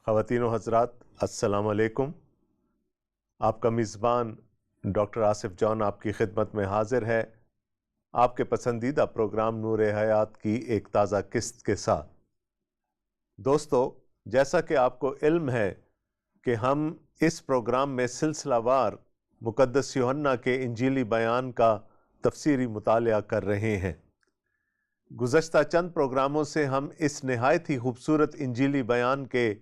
خواتین و حضرات السلام علیکم۔ آپ کا میزبان ڈاکٹر آصف جان آپ کی خدمت میں حاضر ہے، آپ کے پسندیدہ پروگرام نور حیات کی ایک تازہ قسط کے ساتھ۔ دوستو، جیسا کہ آپ کو علم ہے کہ ہم اس پروگرام میں سلسلہ وار مقدس یوحنا کے انجیلی بیان کا تفسیری مطالعہ کر رہے ہیں۔ گزشتہ چند پروگراموں سے ہم اس نہایت ہی خوبصورت انجیلی بیان کے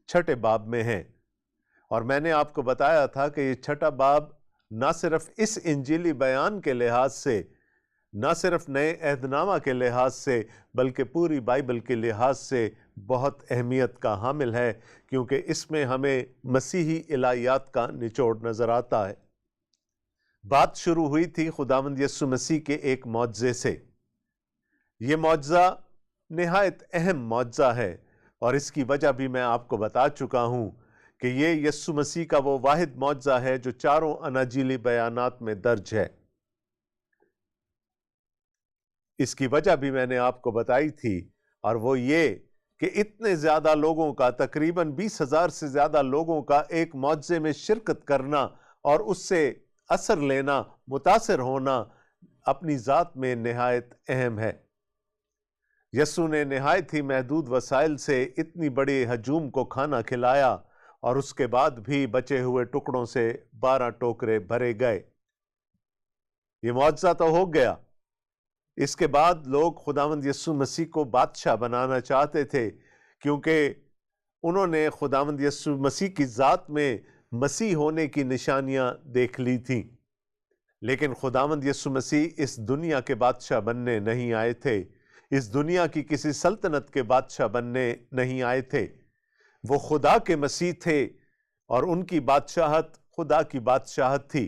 چھٹے باب میں ہیں، اور میں نے آپ کو بتایا تھا کہ یہ چھٹا باب نہ صرف اس انجیلی بیان کے لحاظ سے، نہ صرف نئے عہد نامہ کے لحاظ سے، بلکہ پوری بائبل کے لحاظ سے بہت اہمیت کا حامل ہے، کیونکہ اس میں ہمیں مسیحی الہیات کا نچوڑ نظر آتا ہے۔ بات شروع ہوئی تھی خداوند یسوع مسیح کے ایک معجزے سے۔ یہ معجزہ نہایت اہم معجزہ ہے، اور اس کی وجہ بھی میں آپ کو بتا چکا ہوں کہ یہ یسوع مسیح کا وہ واحد معجزہ ہے جو چاروں اناجیلی بیانات میں درج ہے۔ اس کی وجہ بھی میں نے آپ کو بتائی تھی، اور وہ یہ کہ اتنے زیادہ لوگوں کا، تقریباً 20,000 سے زیادہ لوگوں کا ایک معجزے میں شرکت کرنا اور اس سے اثر لینا، متاثر ہونا اپنی ذات میں نہایت اہم ہے۔ یسوع نے نہایت ہی محدود وسائل سے اتنی بڑی ہجوم کو کھانا کھلایا، اور اس کے بعد بھی بچے ہوئے ٹکڑوں سے 12 ٹوکرے بھرے گئے۔ یہ معجزہ تو ہو گیا۔ اس کے بعد لوگ خداوند یسوع مسیح کو بادشاہ بنانا چاہتے تھے، کیونکہ انہوں نے خداوند یسوع مسیح کی ذات میں مسیح ہونے کی نشانیاں دیکھ لی تھیں۔ لیکن خداوند یسوع مسیح اس دنیا کے بادشاہ بننے نہیں آئے تھے، اس دنیا کی کسی سلطنت کے بادشاہ بننے نہیں آئے تھے۔ وہ خدا کے مسیح تھے، اور ان کی بادشاہت خدا کی بادشاہت تھی۔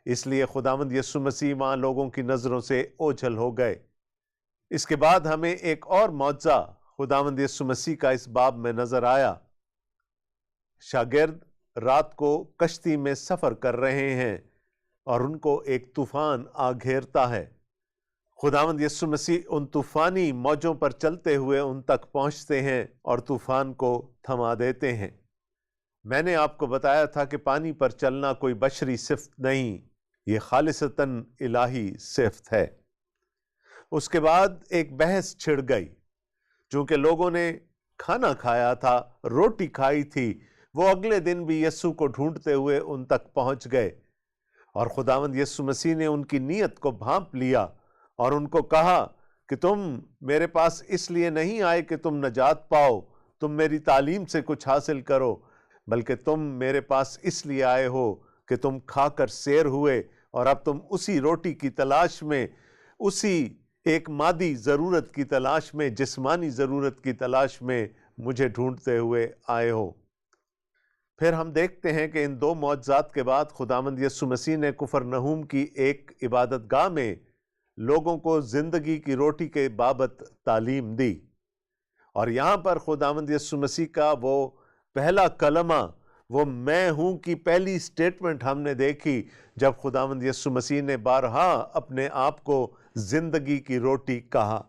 اس لیے خداوند یسوع مسیح وہاں لوگوں کی نظروں سے اوجھل ہو گئے۔ اس کے بعد ہمیں ایک اور معجزہ خداوند یسوع مسیح کا اس باب میں نظر آیا۔ شاگرد رات کو کشتی میں سفر کر رہے ہیں، اور ان کو ایک طوفان آ گھیرتا ہے۔ خداوند یسوع مسیح ان طوفانی موجوں پر چلتے ہوئے ان تک پہنچتے ہیں اور طوفان کو تھما دیتے ہیں۔ میں نے آپ کو بتایا تھا کہ پانی پر چلنا کوئی بشری صفت نہیں، یہ خالصتاً الہی صفت ہے۔ اس کے بعد ایک بحث چھڑ گئی، چونکہ لوگوں نے کھانا کھایا تھا، روٹی کھائی تھی، وہ اگلے دن بھی یسوع کو ڈھونڈتے ہوئے ان تک پہنچ گئے، اور خداوند یسوع مسیح نے ان کی نیت کو بھانپ لیا اور ان کو کہا کہ تم میرے پاس اس لیے نہیں آئے کہ تم نجات پاؤ، تم میری تعلیم سے کچھ حاصل کرو، بلکہ تم میرے پاس اس لیے آئے ہو کہ تم کھا کر سیر ہوئے، اور اب تم اسی روٹی کی تلاش میں، اسی ایک مادی ضرورت کی تلاش میں، جسمانی ضرورت کی تلاش میں مجھے ڈھونڈتے ہوئے آئے ہو۔ پھر ہم دیکھتے ہیں کہ ان دو معجزات کے بعد خداوند یسوع مسیح نے کفرنہوم کی ایک عبادت گاہ میں لوگوں کو زندگی کی روٹی کے بابت تعلیم دی، اور یہاں پر خداوند یسوع مسیح کا وہ پہلا کلمہ، وہ میں ہوں کی پہلی سٹیٹمنٹ ہم نے دیکھی جب خداوند یسوع مسیح نے بارہا اپنے آپ کو زندگی کی روٹی کہا۔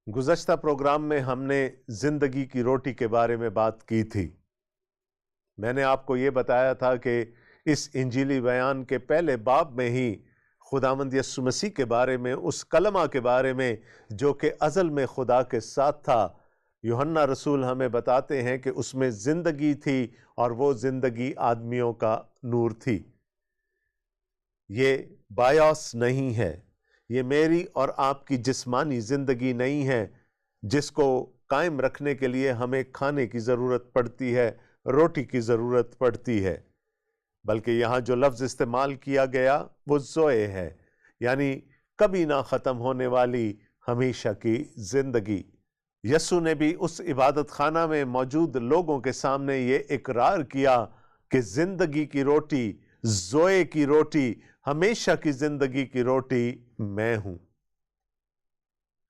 گزشتہ پروگرام میں ہم نے زندگی کی روٹی کے بارے میں بات کی تھی۔ میں نے آپ کو یہ بتایا تھا کہ اس انجیلی بیان کے پہلے باب میں ہی خداوند یسوع مسیح کے بارے میں، اس کلمہ کے بارے میں جو کہ ازل میں خدا کے ساتھ تھا، یوحنا رسول ہمیں بتاتے ہیں کہ اس میں زندگی تھی، اور وہ زندگی آدمیوں کا نور تھی۔ یہ بایوس نہیں ہے، یہ میری اور آپ کی جسمانی زندگی نہیں ہے جس کو قائم رکھنے کے لیے ہمیں کھانے کی ضرورت پڑتی ہے، روٹی کی ضرورت پڑتی ہے، بلکہ یہاں جو لفظ استعمال کیا گیا وہ زوئے ہے، یعنی کبھی نہ ختم ہونے والی ہمیشہ کی زندگی۔ یسوع نے بھی اس عبادت خانہ میں موجود لوگوں کے سامنے یہ اقرار کیا کہ زندگی کی روٹی، زوئے کی روٹی، ہمیشہ کی زندگی کی روٹی میں ہوں۔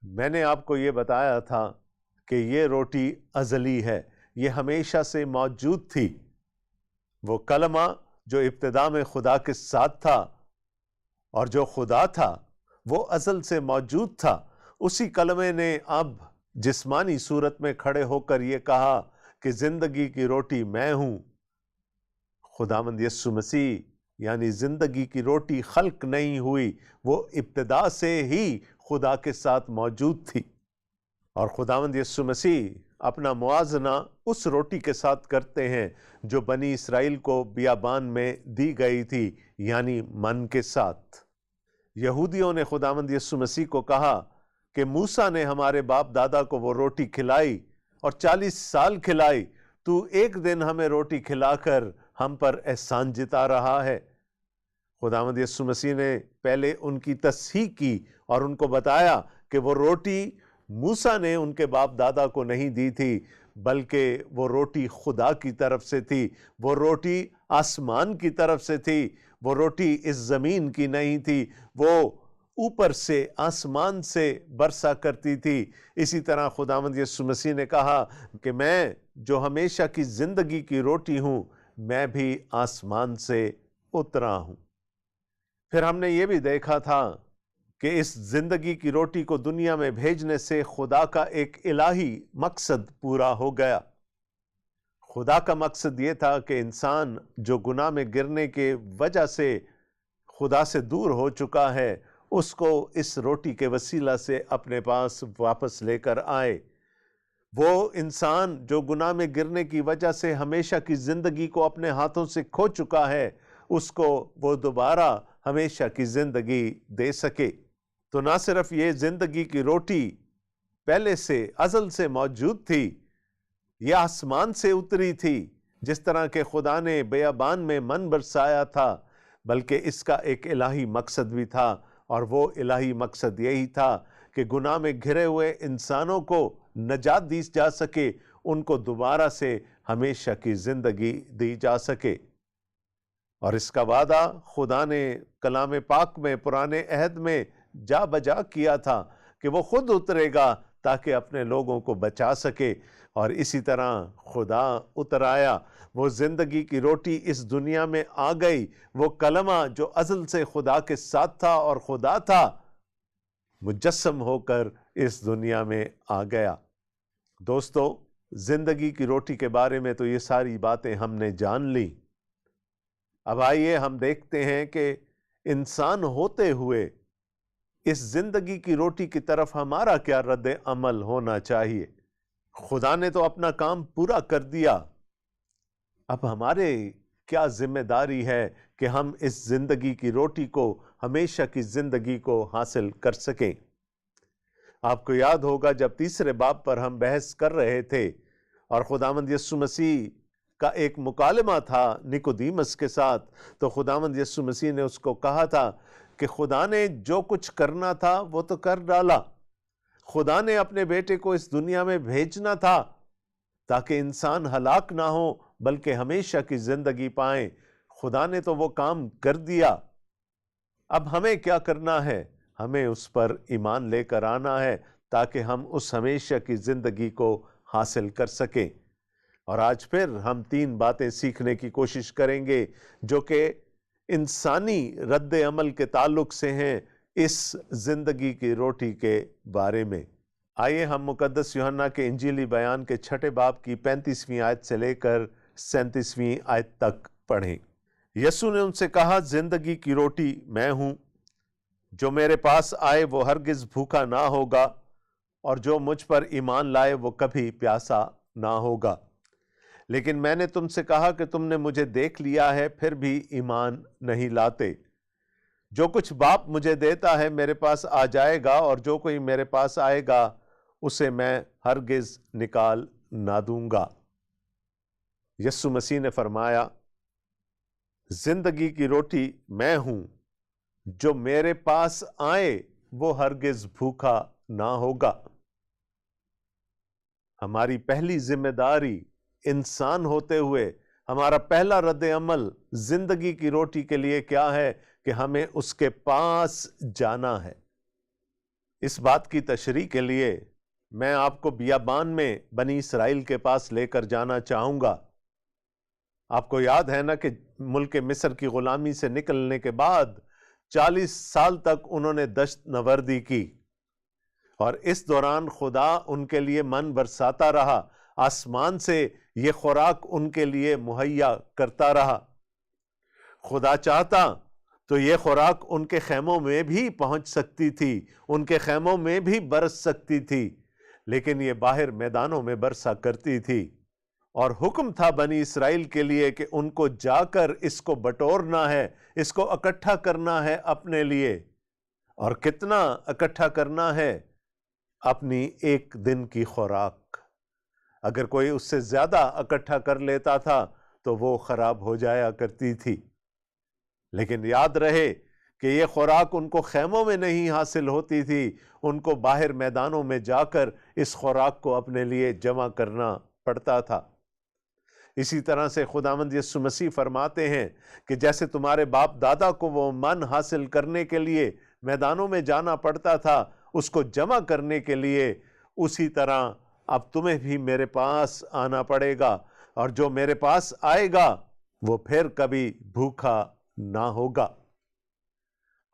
میں نے آپ کو یہ بتایا تھا کہ یہ روٹی ازلی ہے، یہ ہمیشہ سے موجود تھی۔ وہ کلمہ جو ابتدا میں خدا کے ساتھ تھا، اور جو خدا تھا وہ ازل سے موجود تھا، اسی کلمے نے اب جسمانی صورت میں کھڑے ہو کر یہ کہا کہ زندگی کی روٹی میں ہوں۔ خداوند یسوع مسیح یعنی زندگی کی روٹی خلق نہیں ہوئی، وہ ابتدا سے ہی خدا کے ساتھ موجود تھی، اور خداوند یسوع مسیح اپنا موازنہ اس روٹی کے ساتھ کرتے ہیں جو بنی اسرائیل کو بیابان میں دی گئی تھی، یعنی من کے ساتھ۔ یہودیوں نے خداوند یسوع مسیح کو کہا کہ موسیٰ نے ہمارے باپ دادا کو وہ روٹی کھلائی اور 40 سال کھلائی، تو ایک دن ہمیں روٹی کھلا کر ہم پر احسان جتا رہا ہے۔ خداوند یسوع مسیح نے پہلے ان کی تصحیح کی اور ان کو بتایا کہ وہ روٹی موسیٰ نے ان کے باپ دادا کو نہیں دی تھی، بلکہ وہ روٹی خدا کی طرف سے تھی، وہ روٹی آسمان کی طرف سے تھی، وہ روٹی اس زمین کی نہیں تھی، وہ اوپر سے آسمان سے برسا کرتی تھی۔ اسی طرح خداوند یسوع مسیح نے کہا کہ میں جو ہمیشہ کی زندگی کی روٹی ہوں، میں بھی آسمان سے اترا ہوں۔ پھر ہم نے یہ بھی دیکھا تھا کہ اس زندگی کی روٹی کو دنیا میں بھیجنے سے خدا کا ایک الہی مقصد پورا ہو گیا۔ خدا کا مقصد یہ تھا کہ انسان جو گناہ میں گرنے کے وجہ سے خدا سے دور ہو چکا ہے، اس کو اس روٹی کے وسیلہ سے اپنے پاس واپس لے کر آئے۔ وہ انسان جو گناہ میں گرنے کی وجہ سے ہمیشہ کی زندگی کو اپنے ہاتھوں سے کھو چکا ہے، اس کو وہ دوبارہ ہمیشہ کی زندگی دے سکے۔ تو نہ صرف یہ زندگی کی روٹی پہلے سے ازل سے موجود تھی، یہ آسمان سے اتری تھی، جس طرح کہ خدا نے بیابان میں من برسایا تھا، بلکہ اس کا ایک الہی مقصد بھی تھا، اور وہ الہی مقصد یہی تھا کہ گناہ میں گھرے ہوئے انسانوں کو نجات دی جا سکے، ان کو دوبارہ سے ہمیشہ کی زندگی دی جا سکے۔ اور اس کا وعدہ خدا نے کلام پاک میں پرانے عہد میں جا بجا کیا تھا کہ وہ خود اترے گا تاکہ اپنے لوگوں کو بچا سکے، اور اسی طرح خدا اتر آیا۔ وہ زندگی کی روٹی اس دنیا میں آ گئی، وہ کلمہ جو ازل سے خدا کے ساتھ تھا اور خدا تھا، مجسم ہو کر اس دنیا میں آ گیا۔ دوستو، زندگی کی روٹی کے بارے میں تو یہ ساری باتیں ہم نے جان لی۔ اب آئیے ہم دیکھتے ہیں کہ انسان ہوتے ہوئے اس زندگی کی روٹی کی طرف ہمارا کیا رد عمل ہونا چاہیے۔ خدا نے تو اپنا کام پورا کر دیا، اب ہمارے کیا ذمہ داری ہے کہ ہم اس زندگی کی روٹی کو، ہمیشہ کی زندگی کو حاصل کر سکیں۔ آپ کو یاد ہوگا جب تیسرے باب پر ہم بحث کر رہے تھے اور خداوند یسوع مسیح کا ایک مکالمہ تھا نیکودیمس کے ساتھ، تو خداوند یسوع مسیح نے اس کو کہا تھا کہ خدا نے جو کچھ کرنا تھا وہ تو کر ڈالا۔ خدا نے اپنے بیٹے کو اس دنیا میں بھیجنا تھا تاکہ انسان ہلاک نہ ہو بلکہ ہمیشہ کی زندگی پائیں۔ خدا نے تو وہ کام کر دیا، اب ہمیں کیا کرنا ہے؟ ہمیں اس پر ایمان لے کر آنا ہے تاکہ ہم اس ہمیشہ کی زندگی کو حاصل کر سکیں۔ اور آج پھر ہم 3 باتیں سیکھنے کی کوشش کریں گے جو کہ انسانی رد عمل کے تعلق سے ہیں اس زندگی کی روٹی کے بارے میں۔ آئیے ہم مقدس یوحنا کے انجیلی بیان کے 6 باب کی 35ویں آیت سے لے کر 37ویں آیت تک پڑھیں۔ یسوع نے ان سے کہا، زندگی کی روٹی میں ہوں، جو میرے پاس آئے وہ ہرگز بھوکا نہ ہوگا، اور جو مجھ پر ایمان لائے وہ کبھی پیاسا نہ ہوگا۔ لیکن میں نے تم سے کہا کہ تم نے مجھے دیکھ لیا ہے پھر بھی ایمان نہیں لاتے۔ جو کچھ باپ مجھے دیتا ہے میرے پاس آ جائے گا، اور جو کوئی میرے پاس آئے گا اسے میں ہرگز نکال نہ دوں گا۔ یسوع مسیح نے فرمایا، زندگی کی روٹی میں ہوں، جو میرے پاس آئے وہ ہرگز بھوکا نہ ہوگا۔ ہماری پہلی ذمہ داری انسان ہوتے ہوئے، ہمارا پہلا رد عمل زندگی کی روٹی کے لیے کیا ہے کہ ہمیں اس کے پاس جانا ہے۔ اس بات کی تشریح کے لیے میں آپ کو بیابان میں بنی اسرائیل کے پاس لے کر جانا چاہوں گا۔ آپ کو یاد ہے نا کہ ملک مصر کی غلامی سے نکلنے کے بعد 40 سال تک انہوں نے دشت نوردی کی، اور اس دوران خدا ان کے لیے من برساتا رہا، آسمان سے یہ خوراک ان کے لیے مہیا کرتا رہا۔ خدا چاہتا تو یہ خوراک ان کے خیموں میں بھی پہنچ سکتی تھی، ان کے خیموں میں بھی برس سکتی تھی، لیکن یہ باہر میدانوں میں برسا کرتی تھی۔ اور حکم تھا بنی اسرائیل کے لیے کہ ان کو جا کر اس کو بٹورنا ہے، اس کو اکٹھا کرنا ہے اپنے لیے۔ اور کتنا اکٹھا کرنا ہے؟ اپنی ایک دن کی خوراک۔ اگر کوئی اس سے زیادہ اکٹھا کر لیتا تھا تو وہ خراب ہو جایا کرتی تھی۔ لیکن یاد رہے کہ یہ خوراک ان کو خیموں میں نہیں حاصل ہوتی تھی، ان کو باہر میدانوں میں جا کر اس خوراک کو اپنے لیے جمع کرنا پڑتا تھا۔ اسی طرح سے خداوند یسوع مسیح فرماتے ہیں کہ جیسے تمہارے باپ دادا کو وہ من حاصل کرنے کے لیے میدانوں میں جانا پڑتا تھا اس کو جمع کرنے کے لیے، اسی طرح اب تمہیں بھی میرے پاس آنا پڑے گا، اور جو میرے پاس آئے گا وہ پھر کبھی بھوکا نہ ہوگا۔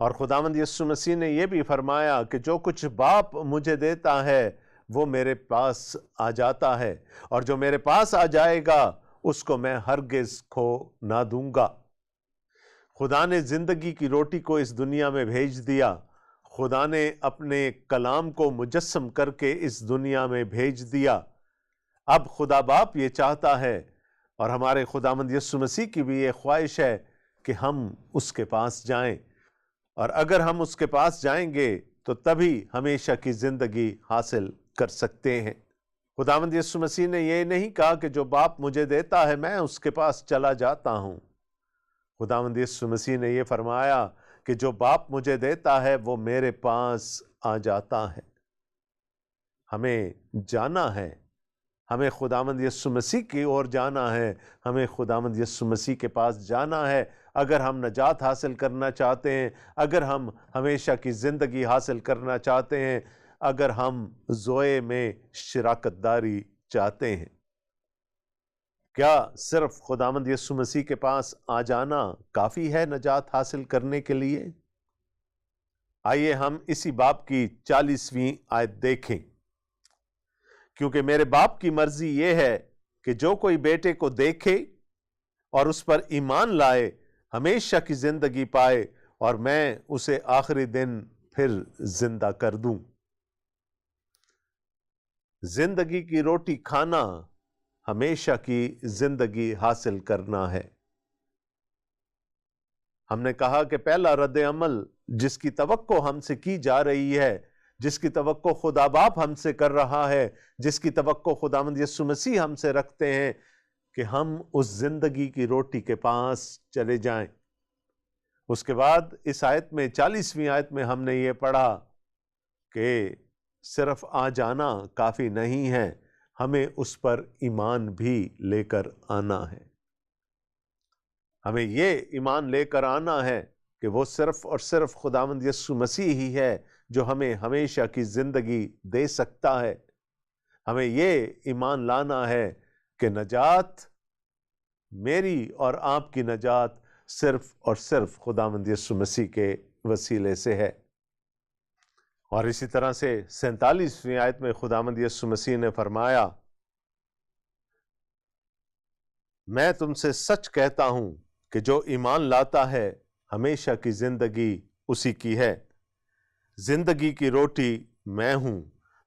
اور خداوند یسوع مسیح نے یہ بھی فرمایا کہ جو کچھ باپ مجھے دیتا ہے وہ میرے پاس آ جاتا ہے، اور جو میرے پاس آ جائے گا اس کو میں ہرگز کھو نہ دوں گا۔ خدا نے زندگی کی روٹی کو اس دنیا میں بھیج دیا، خدا نے اپنے کلام کو مجسم کر کے اس دنیا میں بھیج دیا۔ اب خدا باپ یہ چاہتا ہے، اور ہمارے خداوند یسوع مسیح کی بھی یہ خواہش ہے کہ ہم اس کے پاس جائیں، اور اگر ہم اس کے پاس جائیں گے تو تبھی ہمیشہ کی زندگی حاصل کر سکتے ہیں۔ خداوند یسوع مسیح نے یہ نہیں کہا کہ جو باپ مجھے دیتا ہے میں اس کے پاس چلا جاتا ہوں۔ خداوند یسوع مسیح نے یہ فرمایا کہ جو باپ مجھے دیتا ہے وہ میرے پاس آ جاتا ہے۔ ہمیں جانا ہے، ہمیں خداوند یسوع مسیح کی اور جانا ہے، ہمیں خداوند یسوع مسیح کے پاس جانا ہے اگر ہم نجات حاصل کرنا چاہتے ہیں، اگر ہم ہمیشہ کی زندگی حاصل کرنا چاہتے ہیں، اگر ہم زوئے میں شراکت داری چاہتے ہیں۔ کیا صرف خداوند یسوع مسیح کے پاس آ جانا کافی ہے نجات حاصل کرنے کے لیے؟ آئیے ہم اسی باب کی 40ویں آیت دیکھیں۔ کیونکہ میرے باپ کی مرضی یہ ہے کہ جو کوئی بیٹے کو دیکھے اور اس پر ایمان لائے ہمیشہ کی زندگی پائے، اور میں اسے آخری دن پھر زندہ کر دوں۔ زندگی کی روٹی کھانا ہمیشہ کی زندگی حاصل کرنا ہے۔ ہم نے کہا کہ پہلا رد عمل جس کی توقع ہم سے کی جا رہی ہے، جس کی توقع خدا باپ ہم سے کر رہا ہے، جس کی توقع خداوند یسوع مسیح ہم سے رکھتے ہیں کہ ہم اس زندگی کی روٹی کے پاس چلے جائیں۔ اس کے بعد اس آیت میں 40ویں آیت میں ہم نے یہ پڑھا کہ صرف آ جانا کافی نہیں ہے، ہمیں اس پر ایمان بھی لے کر آنا ہے۔ ہمیں یہ ایمان لے کر آنا ہے کہ وہ صرف اور صرف خداوند یسوع مسیح ہی ہے جو ہمیں ہمیشہ کی زندگی دے سکتا ہے۔ ہمیں یہ ایمان لانا ہے کہ نجات، میری اور آپ کی نجات صرف اور صرف خداوند یسوع مسیح کے وسیلے سے ہے۔ اور اسی طرح سے 47ویں آیت میں خداوند یسوع مسیح نے فرمایا، میں تم سے سچ کہتا ہوں کہ جو ایمان لاتا ہے ہمیشہ کی زندگی اسی کی ہے۔ زندگی کی روٹی میں ہوں۔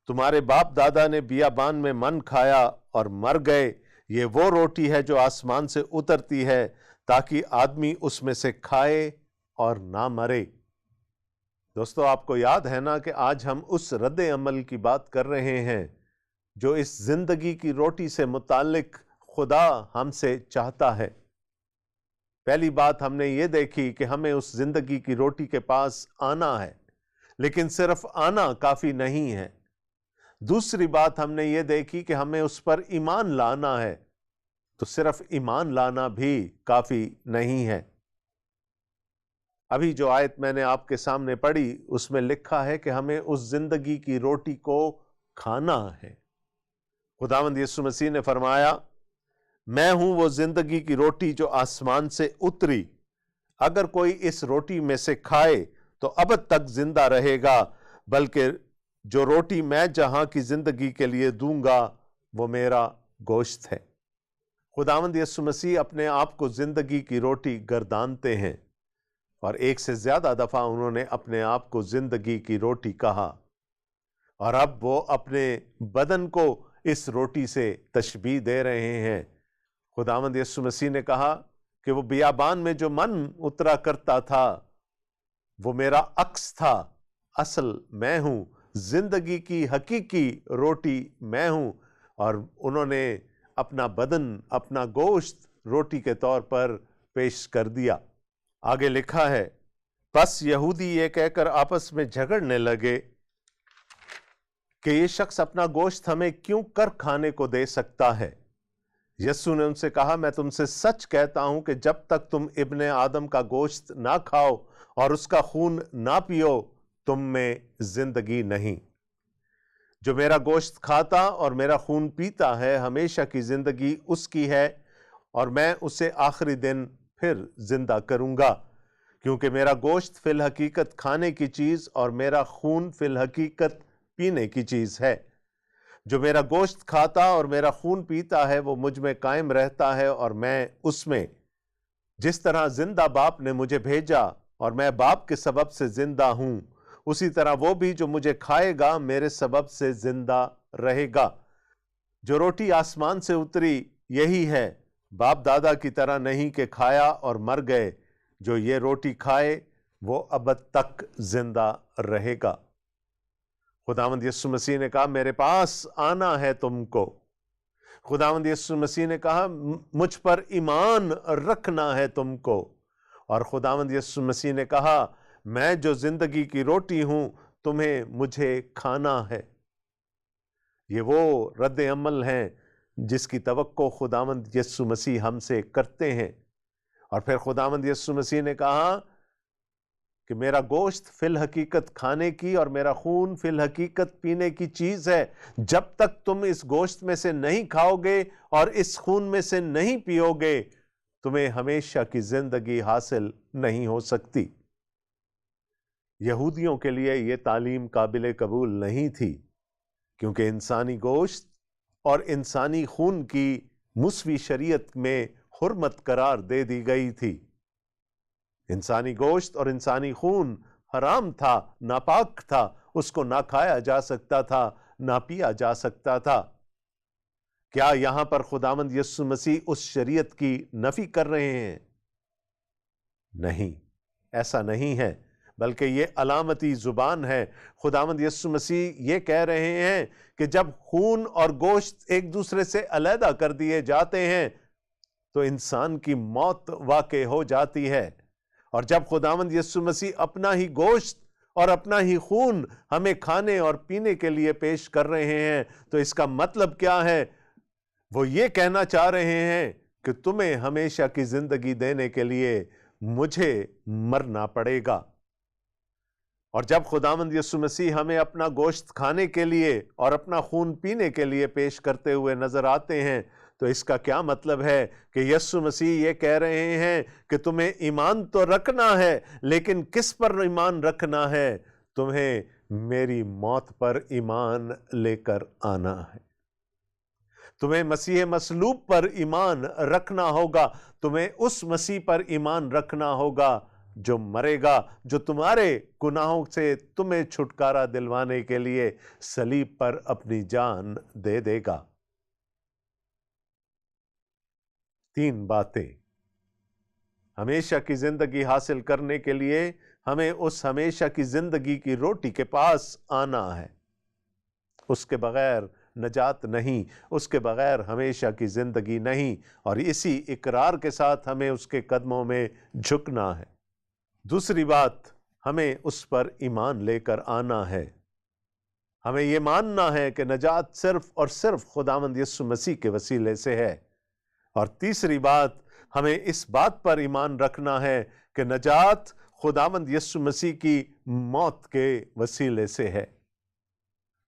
تمہارے باپ دادا نے بیابان میں من کھایا اور مر گئے، یہ وہ روٹی ہے جو آسمان سے اترتی ہے تاکہ آدمی اس میں سے کھائے اور نہ مرے۔ دوستو، آپ کو یاد ہے نا کہ آج ہم اس رد عمل کی بات کر رہے ہیں جو اس زندگی کی روٹی سے متعلق خدا ہم سے چاہتا ہے۔ پہلی بات ہم نے یہ دیکھی کہ ہمیں اس زندگی کی روٹی کے پاس آنا ہے، لیکن صرف آنا کافی نہیں ہے۔ دوسری بات ہم نے یہ دیکھی کہ ہمیں اس پر ایمان لانا ہے، تو صرف ایمان لانا بھی کافی نہیں ہے۔ ابھی جو آیت میں نے آپ کے سامنے پڑھی اس میں لکھا ہے کہ ہمیں اس زندگی کی روٹی کو کھانا ہے۔ خداوند یسوع مسیح نے فرمایا، میں ہوں وہ زندگی کی روٹی جو آسمان سے اتری، اگر کوئی اس روٹی میں سے کھائے تو ابد تک زندہ رہے گا، بلکہ جو روٹی میں جہاں کی زندگی کے لیے دوں گا وہ میرا گوشت ہے۔ خداوند یسوع مسیح اپنے آپ کو زندگی کی روٹی گردانتے ہیں، اور ایک سے زیادہ دفعہ انہوں نے اپنے آپ کو زندگی کی روٹی کہا، اور اب وہ اپنے بدن کو اس روٹی سے تشبیہ دے رہے ہیں۔ خداوند یسوع مسیح نے کہا کہ وہ بیابان میں جو من اترا کرتا تھا وہ میرا عکس تھا، اصل میں ہوں، زندگی کی حقیقی روٹی میں ہوں، اور انہوں نے اپنا بدن، اپنا گوشت روٹی کے طور پر پیش کر دیا۔ آگے لکھا ہے، پس یہودی یہ کہہ کر آپس میں جھگڑنے لگے کہ یہ شخص اپنا گوشت ہمیں کیوں کر کھانے کو دے سکتا ہے؟ یسوع نے ان سے کہا، میں تم سے سچ کہتا ہوں کہ جب تک تم ابن آدم کا گوشت نہ کھاؤ اور اس کا خون نہ پیو، تم میں زندگی نہیں۔ جو میرا گوشت کھاتا اور میرا خون پیتا ہے، ہمیشہ کی زندگی اس کی ہے، اور میں اسے آخری دن پھر زندہ کروں گا، کیونکہ میرا گوشت فی الحقیقت کھانے کی چیز اور میرا خون فی الحقیقت پینے کی چیز ہے۔ جو میرا گوشت کھاتا اور میرا خون پیتا ہے وہ مجھ میں قائم رہتا ہے اور میں اس میں۔ جس طرح زندہ باپ نے مجھے بھیجا اور میں باپ کے سبب سے زندہ ہوں، اسی طرح وہ بھی جو مجھے کھائے گا میرے سبب سے زندہ رہے گا۔ جو روٹی آسمان سے اتری یہی ہے، باپ دادا کی طرح نہیں کہ کھایا اور مر گئے۔ جو یہ روٹی کھائے وہ ابد تک زندہ رہے گا۔ خداوند یسوع مسیح نے کہا، میرے پاس آنا ہے تم کو۔ خداوند یسوع مسیح نے کہا، مجھ پر ایمان رکھنا ہے تم کو۔ اور خداوند یسوع مسیح نے کہا، میں جو زندگی کی روٹی ہوں، تمہیں مجھے کھانا ہے۔ یہ وہ رد عمل ہیں جس کی توقع خداوند یسوع مسیح ہم سے کرتے ہیں۔ اور پھر خداوند یسوع مسیح نے کہا کہ میرا گوشت فی الحقیقت کھانے کی اور میرا خون فی الحقیقت پینے کی چیز ہے۔ جب تک تم اس گوشت میں سے نہیں کھاؤ گے اور اس خون میں سے نہیں پیو گے، تمہیں ہمیشہ کی زندگی حاصل نہیں ہو سکتی۔ یہودیوں کے لیے یہ تعلیم قابل قبول نہیں تھی، کیونکہ انسانی گوشت اور انسانی خون کی موسوی شریعت میں حرمت قرار دے دی گئی تھی۔ انسانی گوشت اور انسانی خون حرام تھا، ناپاک تھا، اس کو نہ کھایا جا سکتا تھا، نہ پیا جا سکتا تھا۔ کیا یہاں پر خداوند یسوع مسیح اس شریعت کی نفی کر رہے ہیں؟ نہیں، ایسا نہیں ہے، بلکہ یہ علامتی زبان ہے۔ خداوند یسوع مسیح یہ کہہ رہے ہیں کہ جب خون اور گوشت ایک دوسرے سے علیحدہ کر دیے جاتے ہیں تو انسان کی موت واقع ہو جاتی ہے، اور جب خداوند یسوع مسیح اپنا ہی گوشت اور اپنا ہی خون ہمیں کھانے اور پینے کے لیے پیش کر رہے ہیں تو اس کا مطلب کیا ہے؟ وہ یہ کہنا چاہ رہے ہیں کہ تمہیں ہمیشہ کی زندگی دینے کے لیے مجھے مرنا پڑے گا۔ اور جب خداوند یسوع مسیح ہمیں اپنا گوشت کھانے کے لیے اور اپنا خون پینے کے لیے پیش کرتے ہوئے نظر آتے ہیں تو اس کا کیا مطلب ہے؟ کہ یسوع مسیح یہ کہہ رہے ہیں کہ تمہیں ایمان تو رکھنا ہے، لیکن کس پر ایمان رکھنا ہے؟ تمہیں میری موت پر ایمان لے کر آنا ہے۔ تمہیں مسیح مصلوب پر ایمان رکھنا ہوگا، تمہیں اس مسیح پر ایمان رکھنا ہوگا جو مرے گا، جو تمہارے گناہوں سے تمہیں چھٹکارا دلوانے کے لیے صلیب پر اپنی جان دے دے گا۔ 3 باتیں۔ ہمیشہ کی زندگی حاصل کرنے کے لیے ہمیں اس ہمیشہ کی زندگی کی روٹی کے پاس آنا ہے۔ اس کے بغیر نجات نہیں، اس کے بغیر ہمیشہ کی زندگی نہیں، اور اسی اقرار کے ساتھ ہمیں اس کے قدموں میں جھکنا ہے۔ دوسری بات، ہمیں اس پر ایمان لے کر آنا ہے۔ ہمیں یہ ماننا ہے کہ نجات صرف اور صرف خداوند یسوع مسیح کے وسیلے سے ہے۔ اور تیسری بات، ہمیں اس بات پر ایمان رکھنا ہے کہ نجات خداوند یسوع مسیح کی موت کے وسیلے سے ہے۔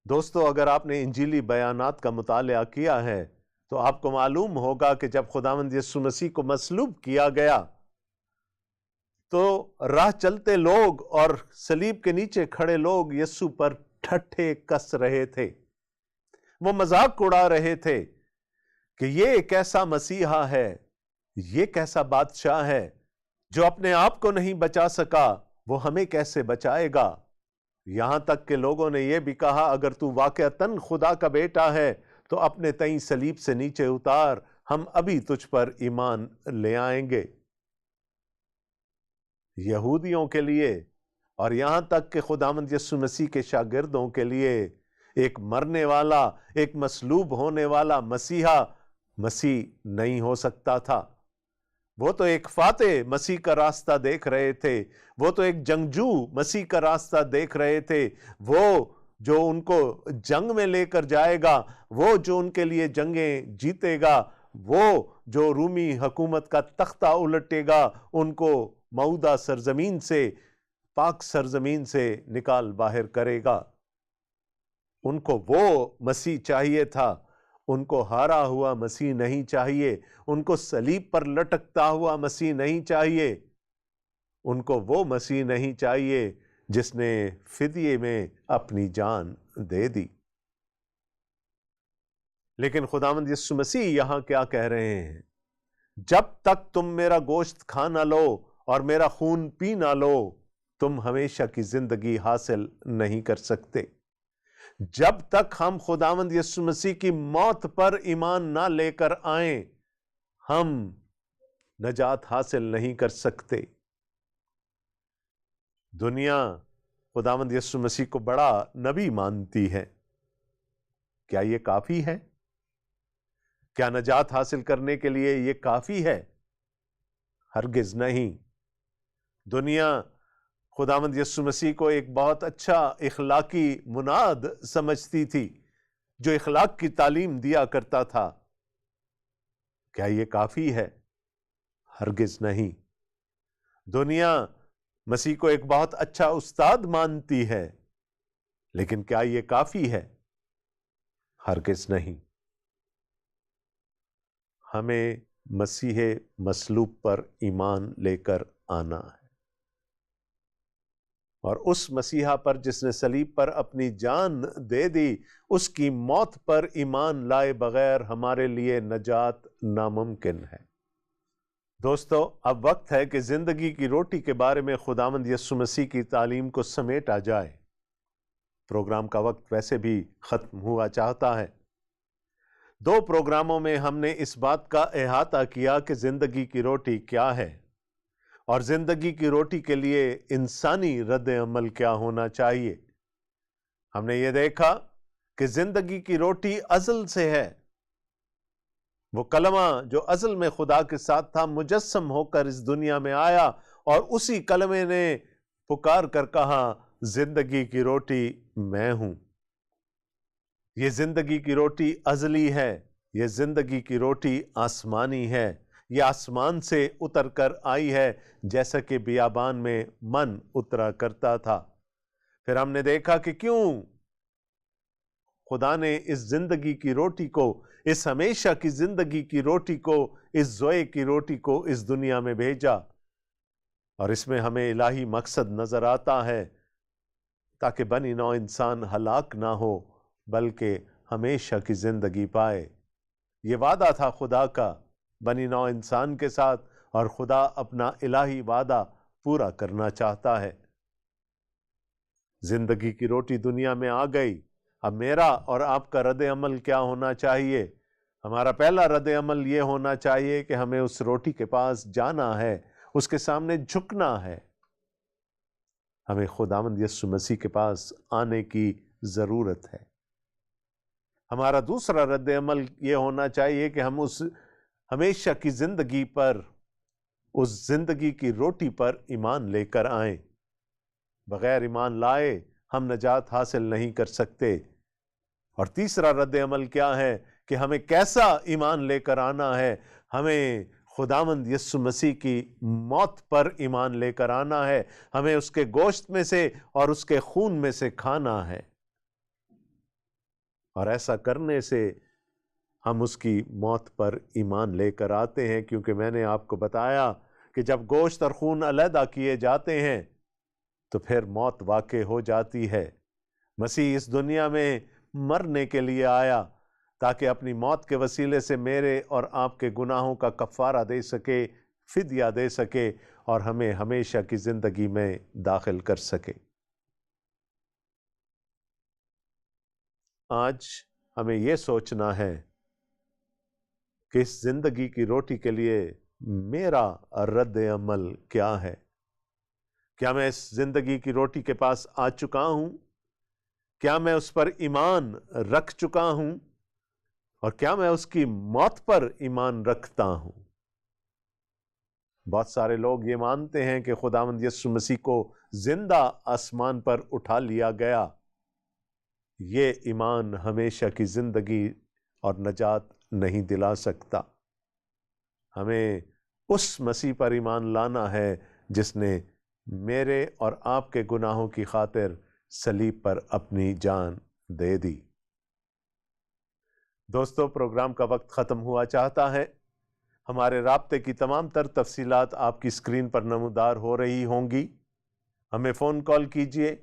دوستو، اگر آپ نے انجیلی بیانات کا مطالعہ کیا ہے تو آپ کو معلوم ہوگا کہ جب خداوند یسوع مسیح کو مصلوب کیا گیا تو راہ چلتے لوگ اور صلیب کے نیچے کھڑے لوگ یسوع پر ٹھٹھے کس رہے تھے، وہ مذاق اڑا رہے تھے کہ یہ کیسا مسیحا ہے، یہ کیسا بادشاہ ہے جو اپنے آپ کو نہیں بچا سکا، وہ ہمیں کیسے بچائے گا؟ یہاں تک کہ لوگوں نے یہ بھی کہا اگر تو واقعتاً خدا کا بیٹا ہے تو اپنے تئیں صلیب سے نیچے اتار، ہم ابھی تجھ پر ایمان لے آئیں گے۔ یہودیوں کے لیے اور یہاں تک کہ خداوند یسوع مسیح کے شاگردوں کے لیے ایک مرنے والا، ایک مصلوب ہونے والا مسیحا مسیح نہیں ہو سکتا تھا۔ وہ تو ایک فاتح مسیح کا راستہ دیکھ رہے تھے، وہ تو ایک جنگجو مسیح کا راستہ دیکھ رہے تھے، وہ جو ان کو جنگ میں لے کر جائے گا، وہ جو ان کے لیے جنگیں جیتے گا، وہ جو رومی حکومت کا تختہ الٹے گا، ان کو موعودہ سرزمین سے، پاک سرزمین سے نکال باہر کرے گا۔ ان کو وہ مسیح چاہیے تھا، ان کو ہارا ہوا مسیح نہیں چاہیے، ان کو صلیب پر لٹکتا ہوا مسیح نہیں چاہیے، ان کو وہ مسیح نہیں چاہیے جس نے فدیے میں اپنی جان دے دی۔ لیکن خداوند یسوع مسیح یہاں کیا کہہ رہے ہیں؟ جب تک تم میرا گوشت کھا نہ لو اور میرا خون پی نہ لو، تم ہمیشہ کی زندگی حاصل نہیں کر سکتے۔ جب تک ہم خداوند یسوع مسیح کی موت پر ایمان نہ لے کر آئیں، ہم نجات حاصل نہیں کر سکتے۔ دنیا خداوند یسوع مسیح کو بڑا نبی مانتی ہے۔ کیا یہ کافی ہے؟ کیا نجات حاصل کرنے کے لیے یہ کافی ہے؟ ہرگز نہیں۔ دنیا خداوند یسوع مسیح کو ایک بہت اچھا اخلاقی مناد سمجھتی تھی، جو اخلاق کی تعلیم دیا کرتا تھا۔ کیا یہ کافی ہے؟ ہرگز نہیں۔ دنیا مسیح کو ایک بہت اچھا استاد مانتی ہے، لیکن کیا یہ کافی ہے؟ ہرگز نہیں۔ ہمیں مسیح مصلوب پر ایمان لے کر آنا ہے، اور اس مسیحا پر جس نے صلیب پر اپنی جان دے دی، اس کی موت پر ایمان لائے بغیر ہمارے لیے نجات ناممکن ہے۔ دوستو، اب وقت ہے کہ زندگی کی روٹی کے بارے میں خداوند یسوع مسیح کی تعلیم کو سمیٹا جائے۔ پروگرام کا وقت ویسے بھی ختم ہوا چاہتا ہے۔ 2 پروگراموں میں ہم نے اس بات کا احاطہ کیا کہ زندگی کی روٹی کیا ہے، اور زندگی کی روٹی کے لیے انسانی رد عمل کیا ہونا چاہیے۔ ہم نے یہ دیکھا کہ زندگی کی روٹی ازل سے ہے۔ وہ کلمہ جو ازل میں خدا کے ساتھ تھا، مجسم ہو کر اس دنیا میں آیا، اور اسی کلمے نے پکار کر کہا، زندگی کی روٹی میں ہوں۔ یہ زندگی کی روٹی ازلی ہے، یہ زندگی کی روٹی آسمانی ہے، یہ آسمان سے اتر کر آئی ہے، جیسا کہ بیابان میں من اترا کرتا تھا۔ پھر ہم نے دیکھا کہ کیوں خدا نے اس زندگی کی روٹی کو، اس ہمیشہ کی زندگی کی روٹی کو، اس زوئے کی روٹی کو اس دنیا میں بھیجا، اور اس میں ہمیں الہی مقصد نظر آتا ہے، تاکہ بنی نوع انسان ہلاک نہ ہو بلکہ ہمیشہ کی زندگی پائے۔ یہ وعدہ تھا خدا کا بنی نوع انسان کے ساتھ، اور خدا اپنا الہی وعدہ پورا کرنا چاہتا ہے۔ زندگی کی روٹی دنیا میں آ گئی۔ اب میرا اور آپ کا رد عمل کیا ہونا چاہیے؟ ہمارا پہلا رد عمل یہ ہونا چاہیے کہ ہمیں اس روٹی کے پاس جانا ہے، اس کے سامنے جھکنا ہے۔ ہمیں خداوند یسوع مسیح کے پاس آنے کی ضرورت ہے۔ ہمارا دوسرا رد عمل یہ ہونا چاہیے کہ ہم اس ہمیشہ کی زندگی پر، اس زندگی کی روٹی پر ایمان لے کر آئیں۔ بغیر ایمان لائے ہم نجات حاصل نہیں کر سکتے۔ اور تیسرا رد عمل کیا ہے کہ ہمیں کیسا ایمان لے کر آنا ہے؟ ہمیں خداوند یسوع مسیح کی موت پر ایمان لے کر آنا ہے، ہمیں اس کے گوشت میں سے اور اس کے خون میں سے کھانا ہے، اور ایسا کرنے سے ہم اس کی موت پر ایمان لے کر آتے ہیں، کیونکہ میں نے آپ کو بتایا کہ جب گوشت اور خون علیحدہ کیے جاتے ہیں تو پھر موت واقع ہو جاتی ہے۔ مسیح اس دنیا میں مرنے کے لیے آیا تاکہ اپنی موت کے وسیلے سے میرے اور آپ کے گناہوں کا کفارہ دے سکے، فدیہ دے سکے اور ہمیں ہمیشہ کی زندگی میں داخل کر سکے۔ آج ہمیں یہ سوچنا ہے کہ اس زندگی کی روٹی کے لیے میرا رد عمل کیا ہے؟ کیا میں اس زندگی کی روٹی کے پاس آ چکا ہوں؟ کیا میں اس پر ایمان رکھ چکا ہوں؟ اور کیا میں اس کی موت پر ایمان رکھتا ہوں؟ بہت سارے لوگ یہ مانتے ہیں کہ خداوند یسوع مسیح کو زندہ آسمان پر اٹھا لیا گیا۔ یہ ایمان ہمیشہ کی زندگی اور نجات نہیں دلا سکتا۔ ہمیں اس مسیح پر ایمان لانا ہے جس نے میرے اور آپ کے گناہوں کی خاطر صلیب پر اپنی جان دے دی۔ دوستو، پروگرام کا وقت ختم ہوا چاہتا ہے۔ ہمارے رابطے کی تمام تر تفصیلات آپ کی اسکرین پر نمودار ہو رہی ہوں گی۔ ہمیں فون کال کیجئے،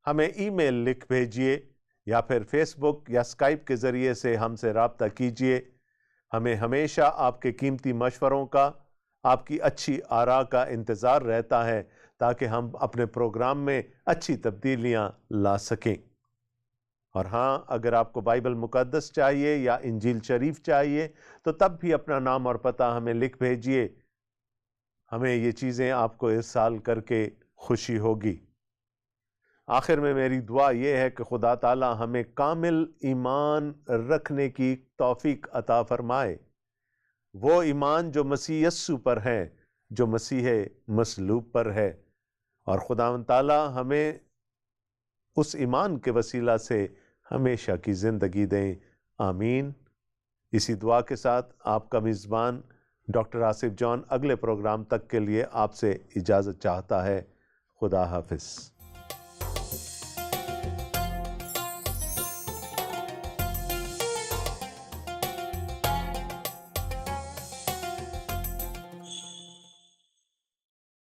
ہمیں ای میل لکھ بھیجئے یا پھر فیس بک یا اسکائپ کے ذریعے سے ہم سے رابطہ کیجئے۔ ہمیں ہمیشہ آپ کے قیمتی مشوروں کا، آپ کی اچھی آراء کا انتظار رہتا ہے تاکہ ہم اپنے پروگرام میں اچھی تبدیلیاں لا سکیں۔ اور ہاں، اگر آپ کو بائبل مقدس چاہیے یا انجیل شریف چاہیے تو تب بھی اپنا نام اور پتہ ہمیں لکھ بھیجئے۔ ہمیں یہ چیزیں آپ کو ارسال کر کے خوشی ہوگی۔ آخر میں میری دعا یہ ہے کہ خدا تعالی ہمیں کامل ایمان رکھنے کی توفیق عطا فرمائے، وہ ایمان جو مسیح یسوع پر ہے، جو مسیح مصلوب پر ہے، اور خداوند تعالی ہمیں اس ایمان کے وسیلہ سے ہمیشہ کی زندگی دیں۔ آمین۔ اسی دعا کے ساتھ آپ کا میزبان ڈاکٹر آصف جان اگلے پروگرام تک کے لیے آپ سے اجازت چاہتا ہے۔ خدا حافظ۔